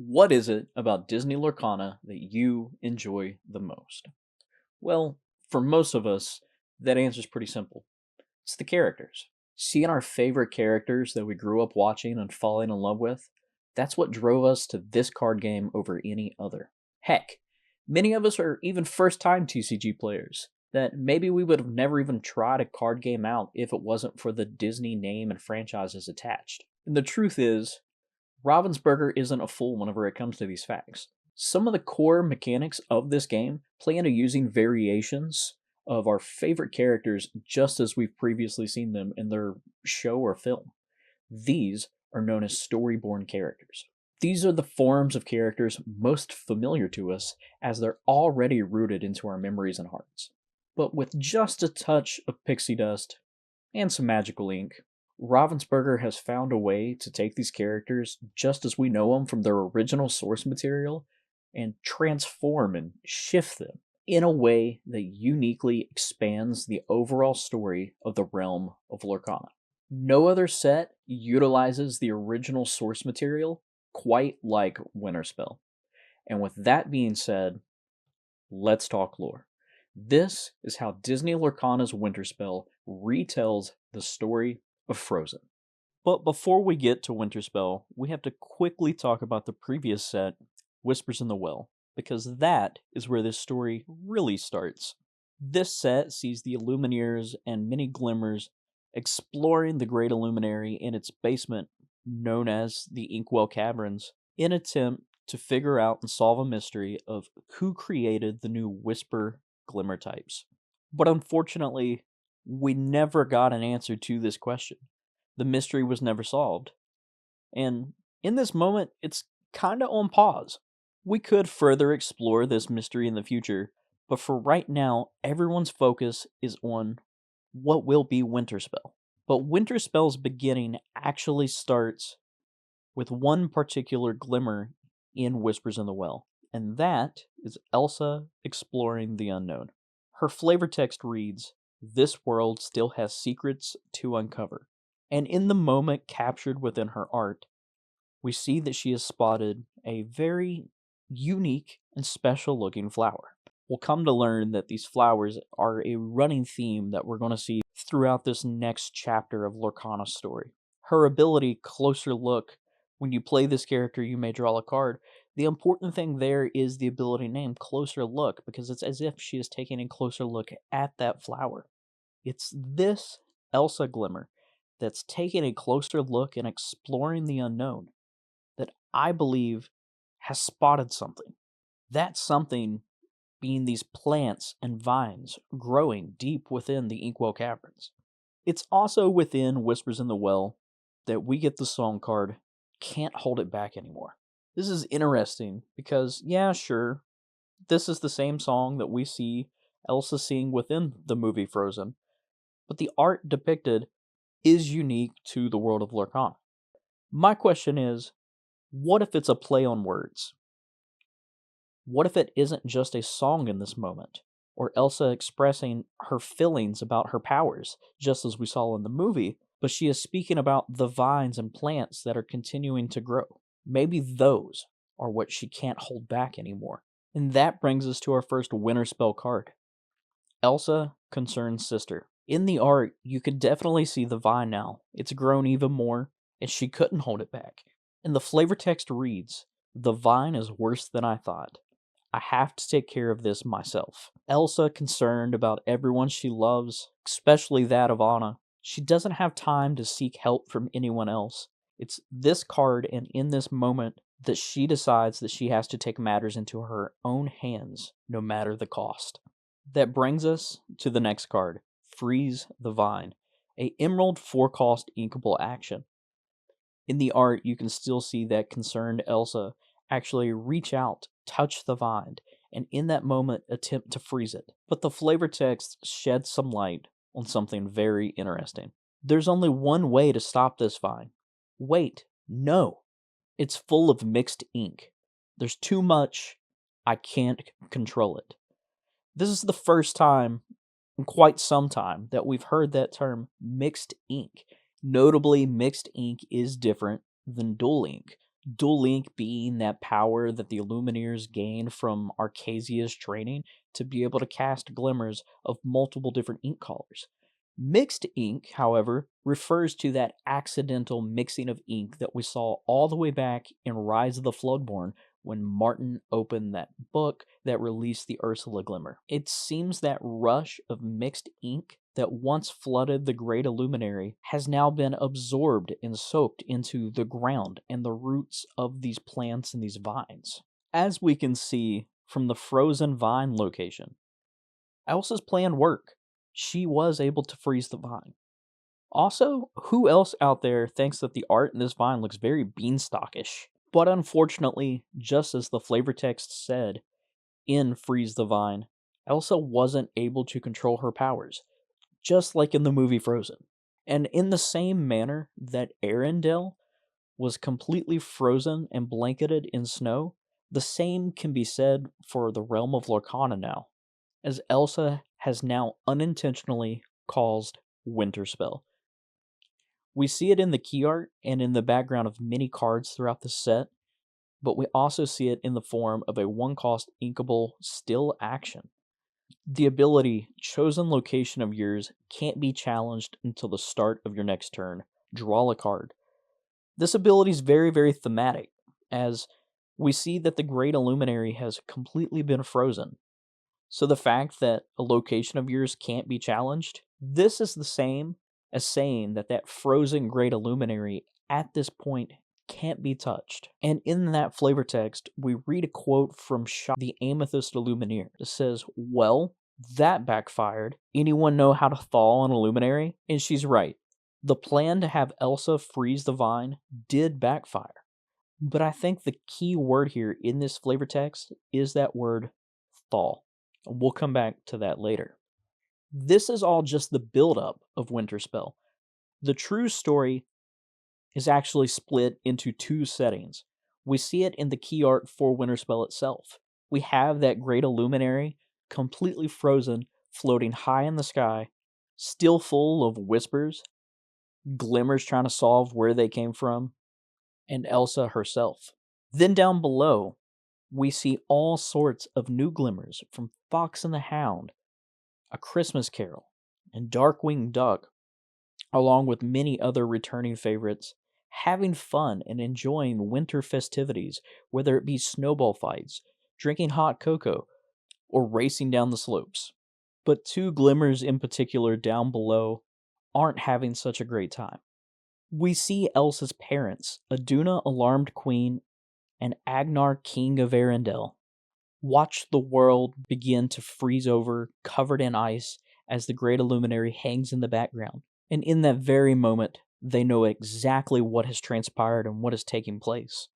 What is it about Disney Lorcana that you enjoy the most? Well, for most of us, that answer is pretty simple. It's the characters. Seeing our favorite characters that we grew up watching and falling in love with, that's what drove us to this card game over any other. Heck, many of us are even first time TCG players that maybe we would have never even tried a card game out if it wasn't for the Disney name and franchises attached. And the truth is, Ravensburger isn't a fool whenever it comes to these facts. Some of the core mechanics of this game play into using variations of our favorite characters just as we've previously seen them in their show or film. These are known as storyborn characters. These are the forms of characters most familiar to us as they're already rooted into our memories and hearts. But with just a touch of pixie dust and some magical ink, Ravensburger has found a way to take these characters just as we know them from their original source material and transform and shift them in a way that uniquely expands the overall story of the realm of Lorcana. No other set utilizes the original source material quite like Winterspell. And with that being said, let's talk lore. This is how Disney Lorcana's Winterspell retells the story of Frozen. But before we get to Winterspell, we have to quickly talk about the previous set, Whispers in the Well, because that is where this story really starts. This set sees the Illumineers and many Glimmers exploring the Great Illuminary in its basement, known as the Inkwell Caverns, in an attempt to figure out and solve a mystery of who created the new Whisper Glimmer types. But unfortunately, we never got an answer to this question. The mystery was never solved. And in this moment, it's kinda on pause. We could further explore this mystery in the future, but for right now, everyone's focus is on what will be Winterspell. But Winterspell's beginning actually starts with one particular glimmer in Whispers in the Well, and that is Elsa exploring the unknown. Her flavor text reads, "This world still has secrets to uncover." And in the moment captured within her art, we see that she has spotted a very unique and special looking flower. We'll come to learn that these flowers are a running theme that we're going to see throughout this next chapter of Lorcana's story. Her ability, Closer Look, when you play this character, you may draw a card. The important thing there is the ability named Closer Look, because it's as if she is taking a closer look at that flower. It's this Elsa Glimmer that's taking a closer look and exploring the unknown that I believe has spotted something. That something being these plants and vines growing deep within the Inkwell Caverns. It's also within Whispers in the Well that we get the song card, Can't Hold It Back Anymore. This is interesting because, yeah, sure, this is the same song that we see Elsa sing within the movie Frozen, but the art depicted is unique to the world of Lorcana. My question is, what if it's a play on words? What if it isn't just a song in this moment, or Elsa expressing her feelings about her powers, just as we saw in the movie, but she is speaking about the vines and plants that are continuing to grow? Maybe those are what she can't hold back anymore. And that brings us to our first Winterspell card, Elsa Concerned Sister. In the art, you could definitely see the vine now. It's grown even more, and she couldn't hold it back. And the flavor text reads, "The vine is worse than I thought. I have to take care of this myself." Elsa concerned about everyone she loves, especially that of Anna. She doesn't have time to seek help from anyone else. It's this card and in this moment that she decides that she has to take matters into her own hands, no matter the cost. That brings us to the next card, Freeze the Vine, a Emerald 4-cost inkable action. In the art, you can still see that concerned Elsa actually reach out, touch the vine, and in that moment attempt to freeze it. But the flavor text sheds some light on something very interesting. There's only one way to stop this vine. Wait, no. It's full of mixed ink. There's too much. I can't control it. This is the first time in quite some time that we've heard that term mixed ink. Notably, mixed ink is different than dual ink. Dual Link being that power that the Illumineers gain from Arcasia's training to be able to cast glimmers of multiple different ink colors. Mixed ink, however, refers to that accidental mixing of ink that we saw all the way back in Rise of the Floodborn when Martin opened that book that released the Ursula Glimmer. It seems that rush of mixed ink that once flooded the Great Illuminary has now been absorbed and soaked into the ground and the roots of these plants and these vines. As we can see from the frozen vine location, Elsa's plan worked. She was able to freeze the vine. Also, who else out there thinks that the art in this vine looks very beanstalkish? But unfortunately, just as the flavor text said in Freeze the Vine, Elsa wasn't able to control her powers, just like in the movie Frozen. And in the same manner that Arendelle was completely frozen and blanketed in snow, the same can be said for the realm of Lorcana now, as Elsa has now unintentionally caused Winterspell. We see it in the key art and in the background of many cards throughout the set, but we also see it in the form of a 1-cost inkable still action. The ability, chosen location of yours, can't be challenged until the start of your next turn. Draw a card. This ability is very, very thematic, as we see that the Great Illuminary has completely been frozen. So the fact that a location of yours can't be challenged, this is the same as saying that that frozen Great Illuminary at this point can't be touched. And in that flavor text, we read a quote from the Amethyst Illumineer. It says, "Well, that backfired. Anyone know how to thaw an Illuminary?" And she's right. The plan to have Elsa freeze the vine did backfire. But I think the key word here in this flavor text is that word thaw. We'll come back to that later. This is all just the build-up of Winterspell. The true story is actually split into two settings. We see it in the key art for Winterspell itself. We have that Great Illuminary completely frozen, floating high in the sky, still full of whispers, glimmers trying to solve where they came from, and Elsa herself. Then down below, we see all sorts of new glimmers from Fox and the Hound, A Christmas Carol, and Darkwing Duck, along with many other returning favorites, having fun and enjoying winter festivities, whether it be snowball fights, drinking hot cocoa, or racing down the slopes. But two glimmers in particular down below aren't having such a great time. We see Elsa's parents, Aduna, Alarmed Queen, and Agnar, King of Arendelle, watch the world begin to freeze over, covered in ice, as the Great Illuminary hangs in the background. And in that very moment, they know exactly what has transpired and what is taking place.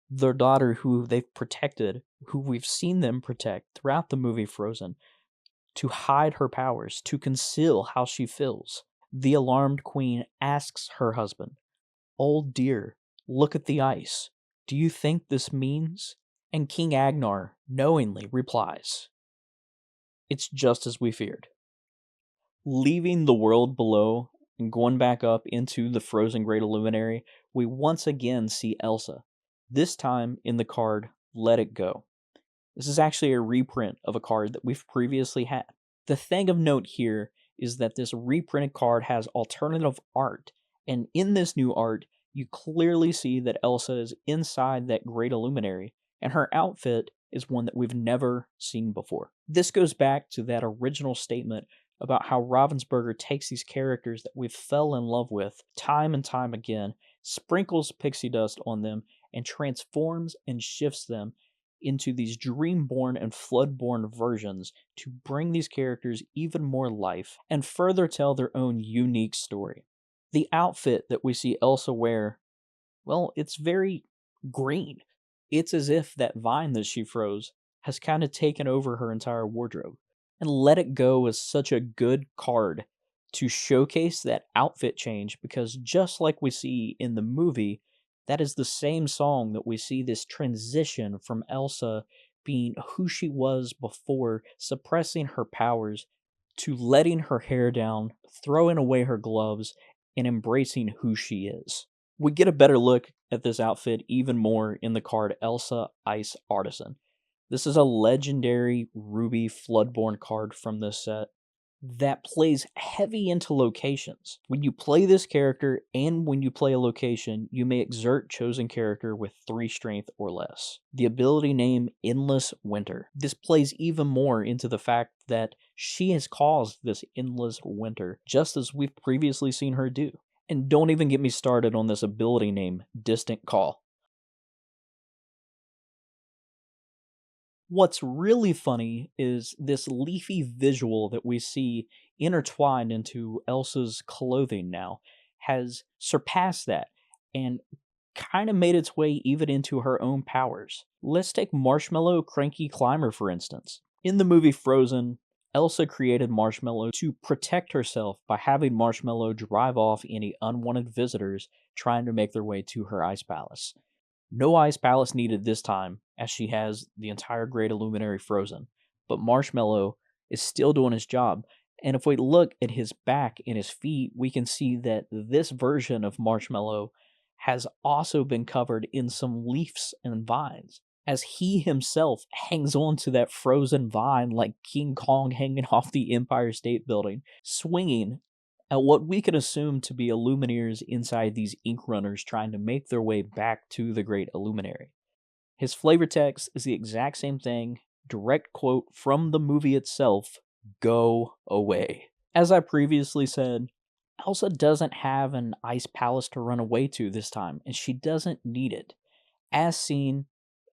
Their daughter, who they've protected, who we've seen them protect throughout the movie Frozen, to hide her powers, to conceal how she feels. The Alarmed Queen asks her husband, "Old dear, look at the ice. Do you think this means?" And King Agnar knowingly replies, "It's just as we feared." Leaving the world below and going back up into the frozen Great Illuminary, we once again see Elsa, this time in the card Let It Go. This is actually a reprint of a card that we've previously had. The thing of note here is that this reprinted card has alternative art, and in this new art, you clearly see that Elsa is inside that Great Illuminary, and her outfit is one that we've never seen before. This goes back to that original statement about how Ravensburger takes these characters that we've fell in love with time and time again, sprinkles pixie dust on them, and transforms and shifts them into these dreamborn and floodborn versions to bring these characters even more life and further tell their own unique story. The outfit that we see Elsa wear, well, it's very green. It's as if that vine that she froze has kind of taken over her entire wardrobe. And Let It Go is such a good card to showcase that outfit change, because just like we see in the movie, that is the same song that we see this transition from Elsa being who she was before, suppressing her powers, to letting her hair down, throwing away her gloves, and embracing who she is. We get a better look at this outfit even more in the card Elsa Ice Artisan. This is a legendary Ruby Floodborn card from this set that plays heavy into locations. When you play this character and when you play a location, you may exert chosen character with 3 strength or less. The ability name Endless Winter. This plays even more into the fact that she has caused this endless winter, just as we've previously seen her do. And don't even get me started on this ability name Distant Call. What's really funny is this leafy visual that we see intertwined into Elsa's clothing now has surpassed that and kind of made its way even into her own powers. Let's take Marshmallow Cranky Climber for instance. In the movie Frozen, Elsa created Marshmallow to protect herself by having Marshmallow drive off any unwanted visitors trying to make their way to her ice palace. No ice palace needed this time, as she has the entire Great Illuminary frozen. But Marshmallow is still doing his job, and if we look at his back and his feet, we can see that this version of Marshmallow has also been covered in some leaves and vines, as he himself hangs on to that frozen vine like King Kong hanging off the Empire State Building, swinging at what we can assume to be Illumineers inside these ink runners trying to make their way back to the Great Illuminary. His flavor text is the exact same thing, direct quote from the movie itself, "Go away." As I previously said, Elsa doesn't have an ice palace to run away to this time, and she doesn't need it, as seen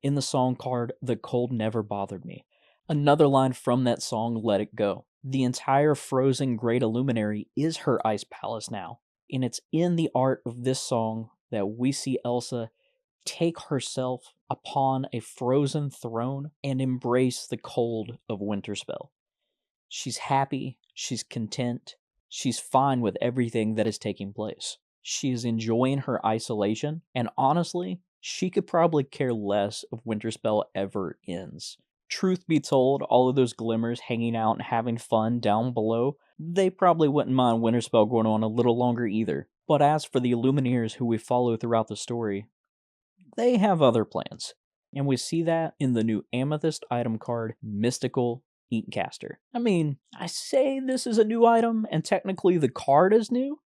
in the song card "The Cold Never Bothered Me." Another line from that song, "Let It Go." The entire frozen Great Illuminary is her ice palace now, and it's in the art of this song that we see Elsa take herself upon a frozen throne and embrace the cold of Winterspell. She's happy, she's content, she's fine with everything that is taking place. She is enjoying her isolation, and honestly, she could probably care less if Winterspell ever ends. Truth be told, all of those glimmers hanging out and having fun down below, they probably wouldn't mind Winterspell going on a little longer either. But as for the Illumineers who we follow throughout the story, they have other plans. And we see that in the new Amethyst item card, Mystical Inkcaster. I mean, I say this is a new item, and technically the card is new,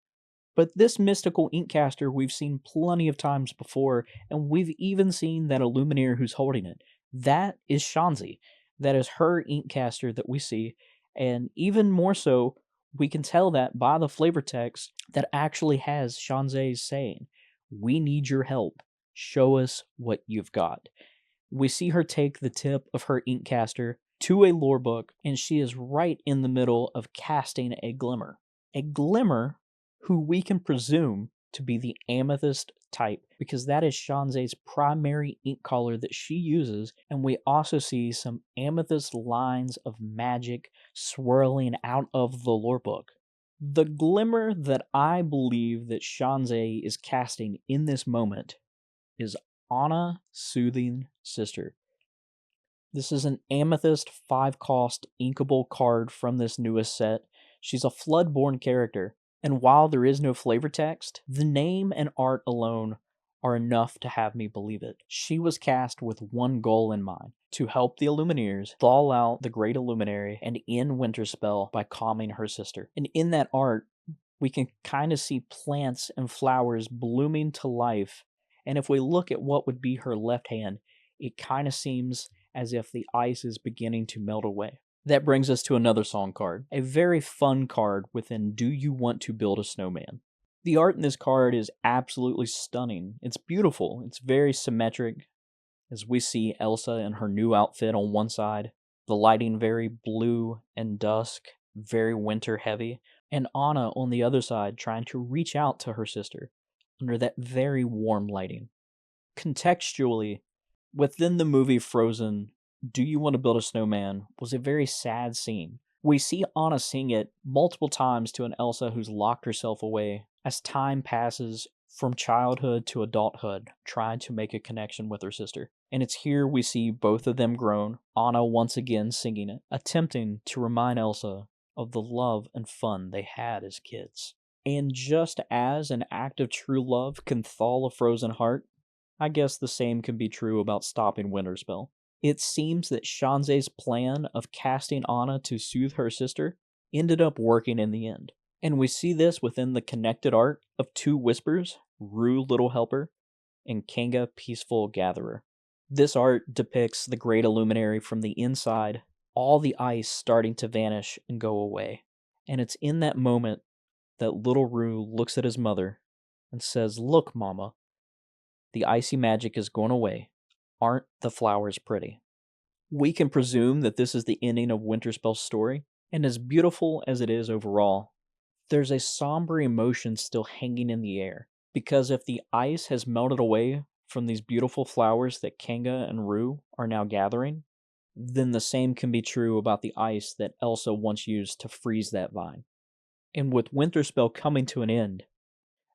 but this Mystical Inkcaster we've seen plenty of times before, and we've even seen that Illumineer who's holding it. That is Shanzay. That is her Inkcaster that we see, and even more so, we can tell that by the flavor text that actually has Shanzay saying, "We need your help. Show us what you've got." We see her take the tip of her Inkcaster to a lore book, and she is right in the middle of casting a Glimmer. A Glimmer who we can presume to be the Amethyst type, because that is Shanzay's primary ink color that she uses, and we also see some amethyst lines of magic swirling out of the lore book. The Glimmer that I believe that Shanzay is casting in this moment is Anna Soothing Sister. This is an Amethyst 5-cost inkable card from this newest set. She's a Floodborn character, and while there is no flavor text, the name and art alone are enough to have me believe it. She was cast with one goal in mind, to help the Illumineers thaw out the Great Illuminary and end Winterspell by calming her sister. And in that art, we can kind of see plants and flowers blooming to life, and if we look at what would be her left hand, it kind of seems as if the ice is beginning to melt away. That brings us to another song card, a very fun card within Do You Want to Build a Snowman? The art in this card is absolutely stunning. It's beautiful, it's very symmetric, as we see Elsa in her new outfit on one side, the lighting very blue and dusk, very winter heavy, and Anna on the other side trying to reach out to her sister under that very warm lighting. Contextually, within the movie Frozen, Do You Want to Build a Snowman was a very sad scene. We see Anna sing it multiple times to an Elsa who's locked herself away as time passes from childhood to adulthood, trying to make a connection with her sister. And it's here we see both of them grown, Anna once again singing it, attempting to remind Elsa of the love and fun they had as kids. And just as an act of true love can thaw a frozen heart, I guess the same can be true about stopping Winterspell. It seems that Shanzay's plan of casting Anna to soothe her sister ended up working in the end. And we see this within the connected art of two Whispers, Rue Little Helper and Kanga Peaceful Gatherer. This art depicts the Great Illuminary from the inside, all the ice starting to vanish and go away. And it's in that moment that little Rue looks at his mother and says, "Look, Mama, the icy magic is going away. Aren't the flowers pretty?" We can presume that this is the ending of Winterspell's story, and as beautiful as it is overall, there's a somber emotion still hanging in the air. Because if the ice has melted away from these beautiful flowers that Kanga and Rue are now gathering, then the same can be true about the ice that Elsa once used to freeze that vine. And with Winterspell coming to an end,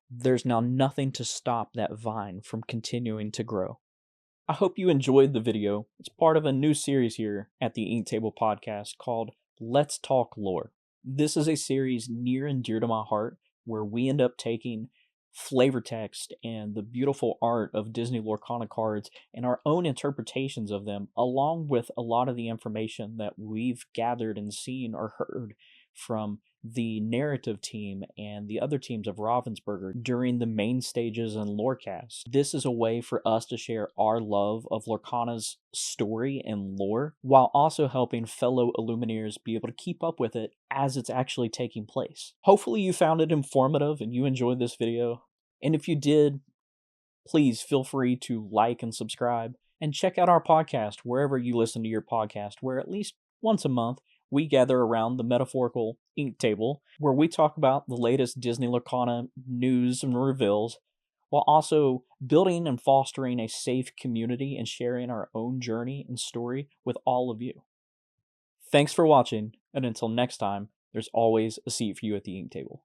there's now nothing to stop that vine from continuing to grow. I hope you enjoyed the video. It's part of a new series here at the Ink Table Podcast called Let's Talk Lore. This is a series near and dear to my heart where we end up taking flavor text and the beautiful art of Disney Lorcana cards and our own interpretations of them, along with a lot of the information that we've gathered and seen or heard from the narrative team and the other teams of Ravensburger during the main stages and Lorecast. This is a way for us to share our love of Lorcana's story and lore, while also helping fellow Illumineers be able to keep up with it as it's actually taking place. Hopefully you found it informative and you enjoyed this video. And if you did, please feel free to like and subscribe, and check out our podcast wherever you listen to your podcast, where at least once a month we gather around the metaphorical ink table, where we talk about the latest Disney Lorcana news and reveals, while also building and fostering a safe community and sharing our own journey and story with all of you. Thanks for watching, and until next time, there's always a seat for you at the ink table.